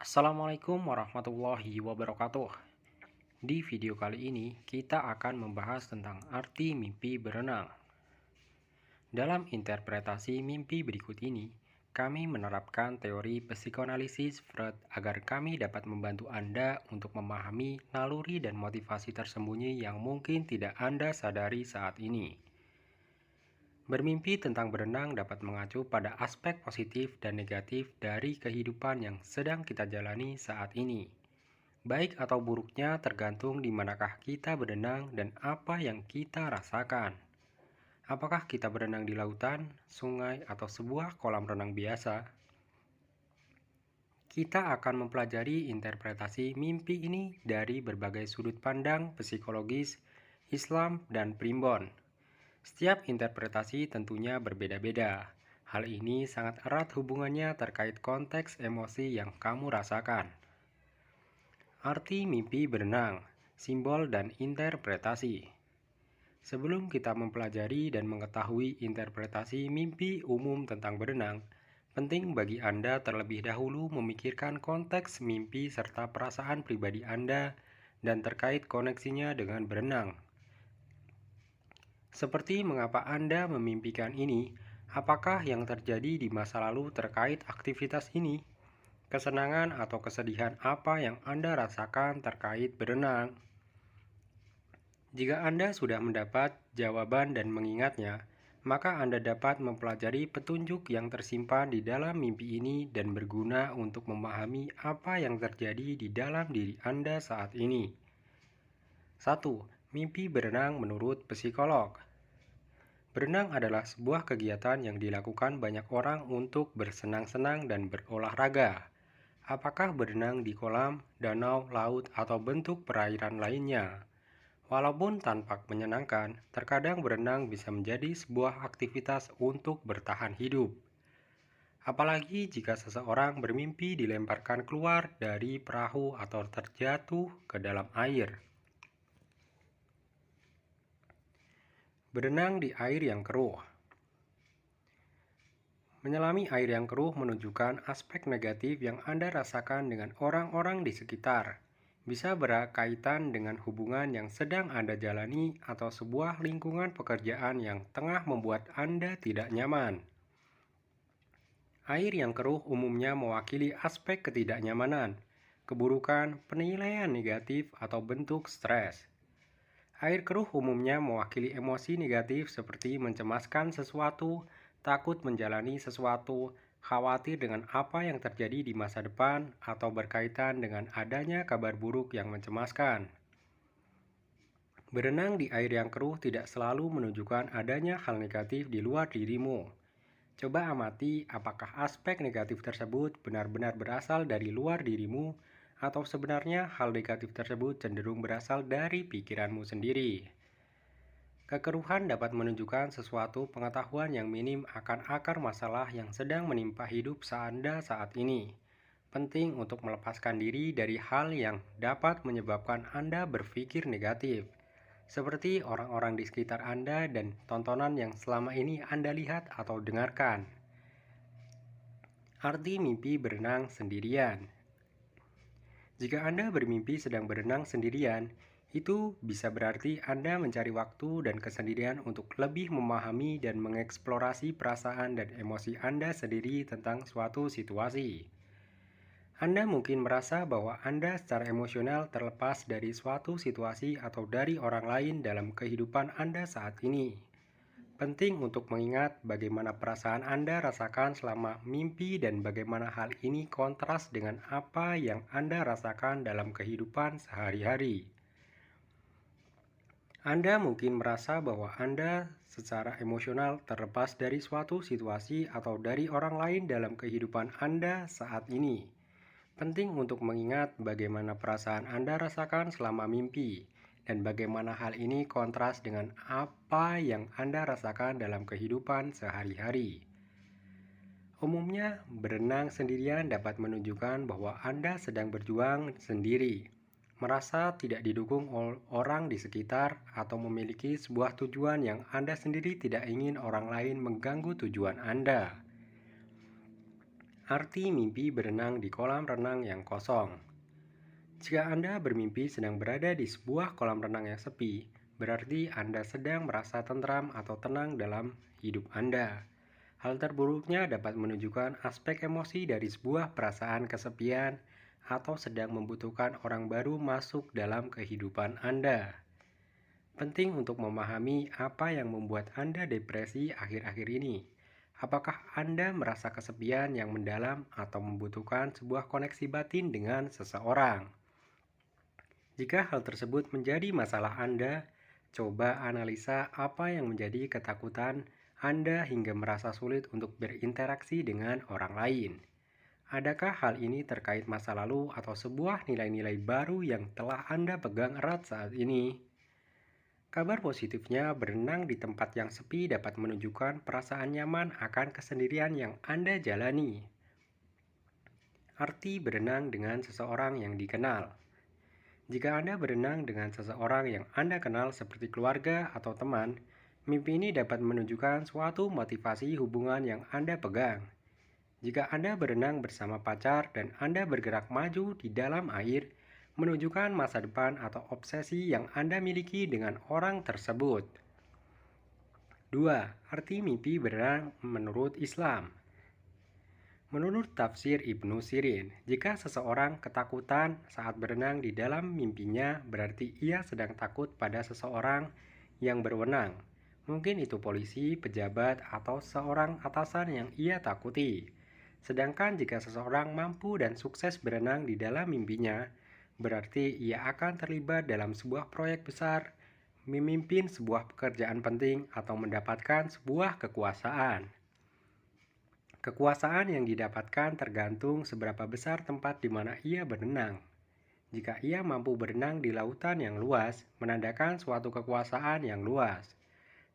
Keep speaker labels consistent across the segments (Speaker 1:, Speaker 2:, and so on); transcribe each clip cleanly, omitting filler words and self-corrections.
Speaker 1: Assalamualaikum warahmatullahi wabarakatuh. Di video kali ini, kita akan membahas tentang arti mimpi berenang. Dalam interpretasi mimpi berikut ini, kami menerapkan teori psikoanalisis Freud agar kami dapat membantu Anda untuk memahami naluri dan motivasi tersembunyi yang mungkin tidak Anda sadari saat ini. Bermimpi tentang berenang dapat mengacu pada aspek positif dan negatif dari kehidupan yang sedang kita jalani saat ini. Baik atau buruknya tergantung di manakah kita berenang dan apa yang kita rasakan. Apakah kita berenang di lautan, sungai, atau sebuah kolam renang biasa? Kita akan mempelajari interpretasi mimpi ini dari berbagai sudut pandang psikologis, Islam, dan primbon. Setiap interpretasi tentunya berbeda-beda. Hal ini sangat erat hubungannya terkait konteks emosi yang kamu rasakan. Arti mimpi berenang, simbol dan interpretasi. Sebelum kita mempelajari dan mengetahui interpretasi mimpi umum tentang berenang, penting bagi Anda terlebih dahulu memikirkan konteks mimpi serta perasaan pribadi Anda dan terkait koneksinya dengan berenang. Seperti mengapa Anda memimpikan ini, apakah yang terjadi di masa lalu terkait aktivitas ini? Kesenangan atau kesedihan apa yang Anda rasakan terkait berenang? Jika Anda sudah mendapat jawaban dan mengingatnya, maka Anda dapat mempelajari petunjuk yang tersimpan di dalam mimpi ini dan berguna untuk memahami apa yang terjadi di dalam diri Anda saat ini. 1. Mimpi berenang menurut psikolog. Berenang adalah sebuah kegiatan yang dilakukan banyak orang untuk bersenang-senang dan berolahraga. Apakah berenang di kolam, danau, laut, atau bentuk perairan lainnya? Walaupun tampak menyenangkan, terkadang berenang bisa menjadi sebuah aktivitas untuk bertahan hidup. Apalagi jika seseorang bermimpi dilemparkan keluar dari perahu atau terjatuh ke dalam air. Berenang di air yang keruh. Menyelami air yang keruh menunjukkan aspek negatif yang Anda rasakan dengan orang-orang di sekitar. Bisa berkaitan dengan hubungan yang sedang Anda jalani atau sebuah lingkungan pekerjaan yang tengah membuat Anda tidak nyaman. Air yang keruh umumnya mewakili aspek ketidaknyamanan, keburukan, penilaian negatif, atau bentuk stres. Air keruh umumnya mewakili emosi negatif seperti mencemaskan sesuatu, takut menjalani sesuatu, khawatir dengan apa yang terjadi di masa depan, atau berkaitan dengan adanya kabar buruk yang mencemaskan. Berenang di air yang keruh tidak selalu menunjukkan adanya hal negatif di luar dirimu. Coba amati apakah aspek negatif tersebut benar-benar berasal dari luar dirimu atau sebenarnya hal negatif tersebut cenderung berasal dari pikiranmu sendiri. Kekeruhan dapat menunjukkan sesuatu pengetahuan yang minim akan akar masalah yang sedang menimpa hidup Anda saat ini. Penting untuk melepaskan diri dari hal yang dapat menyebabkan Anda berpikir negatif, seperti orang-orang di sekitar Anda dan tontonan yang selama ini Anda lihat atau dengarkan. Arti mimpi berenang sendirian. Jika Anda bermimpi sedang berenang sendirian, itu bisa berarti Anda mencari waktu dan kesendirian untuk lebih memahami dan mengeksplorasi perasaan dan emosi Anda sendiri tentang suatu situasi. Anda mungkin merasa bahwa Anda secara emosional terlepas dari suatu situasi atau dari orang lain dalam kehidupan Anda saat ini. Penting untuk mengingat bagaimana perasaan Anda rasakan selama mimpi dan bagaimana hal ini kontras dengan apa yang Anda rasakan dalam kehidupan sehari-hari. Anda mungkin merasa bahwa Anda secara emosional terlepas dari suatu situasi atau dari orang lain dalam kehidupan Anda saat ini. Penting untuk mengingat bagaimana perasaan Anda rasakan selama mimpi dan bagaimana hal ini kontras dengan apa yang Anda rasakan dalam kehidupan sehari-hari. Umumnya, berenang sendirian dapat menunjukkan bahwa Anda sedang berjuang sendiri, merasa tidak didukung orang di sekitar, atau memiliki sebuah tujuan yang Anda sendiri tidak ingin orang lain mengganggu tujuan Anda. Arti mimpi berenang di kolam renang yang kosong. Jika Anda bermimpi sedang berada di sebuah kolam renang yang sepi, berarti Anda sedang merasa tentram atau tenang dalam hidup Anda. Hal terburuknya dapat menunjukkan aspek emosi dari sebuah perasaan kesepian atau sedang membutuhkan orang baru masuk dalam kehidupan Anda. Penting untuk memahami apa yang membuat Anda depresi akhir-akhir ini. Apakah Anda merasa kesepian yang mendalam atau membutuhkan sebuah koneksi batin dengan seseorang? Jika hal tersebut menjadi masalah Anda, coba analisa apa yang menjadi ketakutan Anda hingga merasa sulit untuk berinteraksi dengan orang lain. Adakah hal ini terkait masa lalu atau sebuah nilai-nilai baru yang telah Anda pegang erat saat ini? Kabar positifnya, berenang di tempat yang sepi dapat menunjukkan perasaan nyaman akan kesendirian yang Anda jalani. Arti berenang dengan seseorang yang dikenal. Jika Anda berenang dengan seseorang yang Anda kenal seperti keluarga atau teman, mimpi ini dapat menunjukkan suatu motivasi hubungan yang Anda pegang. Jika Anda berenang bersama pacar dan Anda bergerak maju di dalam air, menunjukkan masa depan atau obsesi yang Anda miliki dengan orang tersebut. 2. Arti mimpi berenang menurut Islam. Menurut tafsir Ibnu Sirin, jika seseorang ketakutan saat berenang di dalam mimpinya, berarti ia sedang takut pada seseorang yang berwenang. Mungkin itu polisi, pejabat, atau seorang atasan yang ia takuti. Sedangkan jika seseorang mampu dan sukses berenang di dalam mimpinya, berarti ia akan terlibat dalam sebuah proyek besar, memimpin sebuah pekerjaan penting, atau mendapatkan sebuah kekuasaan. Kekuasaan yang didapatkan tergantung seberapa besar tempat di mana ia berenang. Jika ia mampu berenang di lautan yang luas, menandakan suatu kekuasaan yang luas.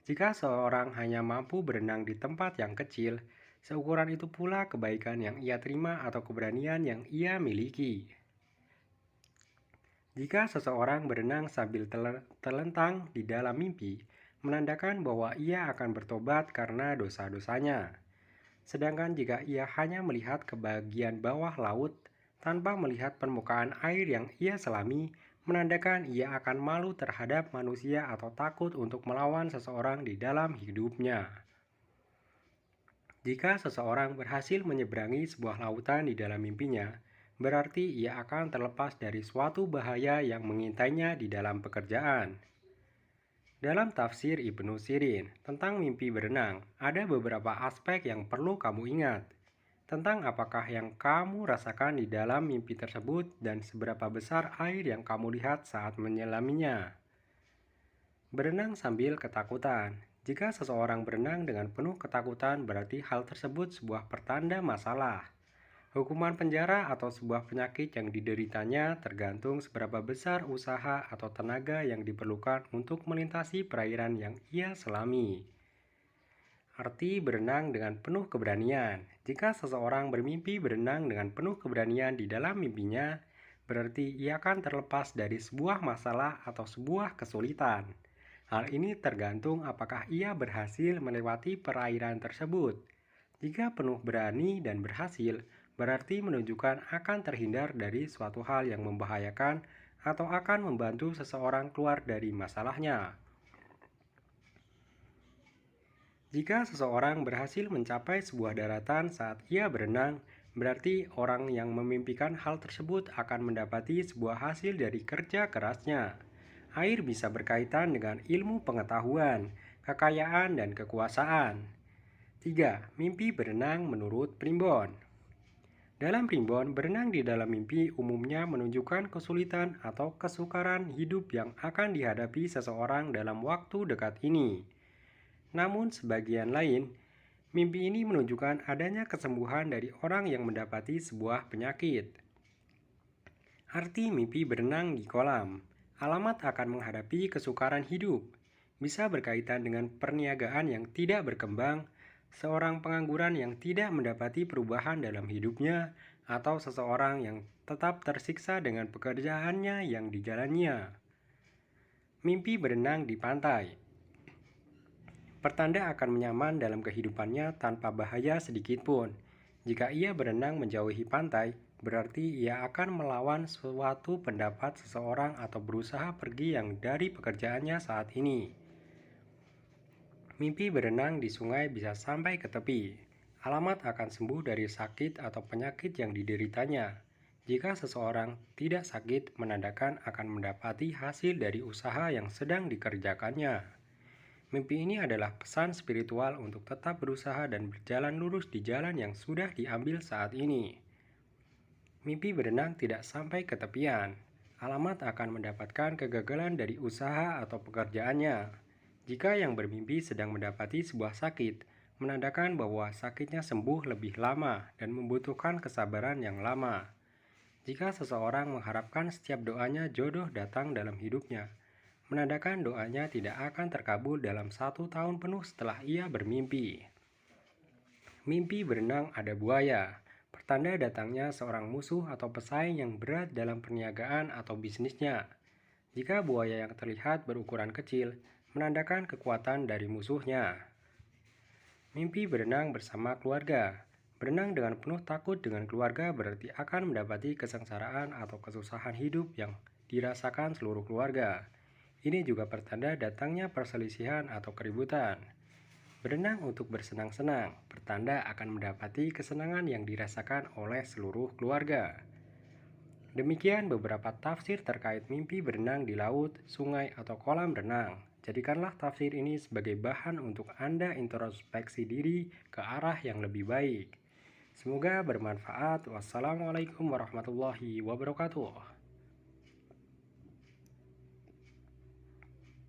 Speaker 1: Jika seorang hanya mampu berenang di tempat yang kecil, seukuran itu pula kebaikan yang ia terima atau keberanian yang ia miliki. Jika seseorang berenang sambil terlentang di dalam mimpi, menandakan bahwa ia akan bertobat karena dosa-dosanya. Sedangkan jika ia hanya melihat ke bagian bawah laut tanpa melihat permukaan air yang ia selami, menandakan ia akan malu terhadap manusia atau takut untuk melawan seseorang di dalam hidupnya. Jika seseorang berhasil menyeberangi sebuah lautan di dalam mimpinya, berarti ia akan terlepas dari suatu bahaya yang mengintainya di dalam pekerjaan. Dalam tafsir Ibnu Sirin tentang mimpi berenang, ada beberapa aspek yang perlu kamu ingat tentang apakah yang kamu rasakan di dalam mimpi tersebut dan seberapa besar air yang kamu lihat saat menyelaminya. Berenang sambil ketakutan. Jika seseorang berenang dengan penuh ketakutan, berarti hal tersebut sebuah pertanda masalah. Hukuman penjara atau sebuah penyakit yang dideritanya tergantung seberapa besar usaha atau tenaga yang diperlukan untuk melintasi perairan yang ia selami. Arti berenang dengan penuh keberanian. Jika seseorang bermimpi berenang dengan penuh keberanian di dalam mimpinya, berarti ia akan terlepas dari sebuah masalah atau sebuah kesulitan. Hal ini tergantung apakah ia berhasil melewati perairan tersebut. Jika penuh berani dan berhasil, berarti menunjukkan akan terhindar dari suatu hal yang membahayakan atau akan membantu seseorang keluar dari masalahnya. Jika seseorang berhasil mencapai sebuah daratan saat ia berenang, berarti orang yang memimpikan hal tersebut akan mendapati sebuah hasil dari kerja kerasnya. Air bisa berkaitan dengan ilmu pengetahuan, kekayaan, dan kekuasaan. 3. Mimpi berenang menurut Primbon. Dalam Primbon, berenang di dalam mimpi umumnya menunjukkan kesulitan atau kesukaran hidup yang akan dihadapi seseorang dalam waktu dekat ini. Namun sebagian lain, mimpi ini menunjukkan adanya kesembuhan dari orang yang mendapati sebuah penyakit. Arti mimpi berenang di kolam. Alamat akan menghadapi kesukaran hidup. Bisa berkaitan dengan perniagaan yang tidak berkembang, seorang pengangguran yang tidak mendapati perubahan dalam hidupnya, atau seseorang yang tetap tersiksa dengan pekerjaannya yang dijalannya. Mimpi berenang di pantai. Pertanda akan menyaman dalam kehidupannya tanpa bahaya sedikit pun. Jika ia berenang menjauhi pantai, berarti ia akan melawan suatu pendapat seseorang atau berusaha pergi yang dari pekerjaannya saat ini. Mimpi berenang di sungai bisa sampai ke tepi. Alamat akan sembuh dari sakit atau penyakit yang dideritanya. Jika seseorang tidak sakit, menandakan akan mendapati hasil dari usaha yang sedang dikerjakannya. Mimpi ini adalah pesan spiritual untuk tetap berusaha dan berjalan lurus di jalan yang sudah diambil saat ini. Mimpi berenang tidak sampai ke tepian. Alamat akan mendapatkan kegagalan dari usaha atau pekerjaannya. Jika yang bermimpi sedang mendapati sebuah sakit, menandakan bahwa sakitnya sembuh lebih lama dan membutuhkan kesabaran yang lama. Jika seseorang mengharapkan setiap doanya jodoh datang dalam hidupnya, menandakan doanya tidak akan terkabul dalam 1 tahun penuh setelah ia bermimpi. Mimpi berenang ada buaya, pertanda datangnya seorang musuh atau pesaing yang berat dalam perniagaan atau bisnisnya. Jika buaya yang terlihat berukuran kecil, menandakan kekuatan dari musuhnya. Mimpi berenang bersama keluarga. Berenang dengan penuh takut dengan keluarga berarti akan mendapati kesengsaraan atau kesusahan hidup yang dirasakan seluruh keluarga. Ini juga pertanda datangnya perselisihan atau keributan. Berenang untuk bersenang-senang, pertanda akan mendapati kesenangan yang dirasakan oleh seluruh keluarga. Demikian beberapa tafsir terkait mimpi berenang di laut, sungai, atau kolam renang. Jadikanlah tafsir ini sebagai bahan untuk Anda introspeksi diri ke arah yang lebih baik. Semoga bermanfaat. Wassalamualaikum warahmatullahi wabarakatuh.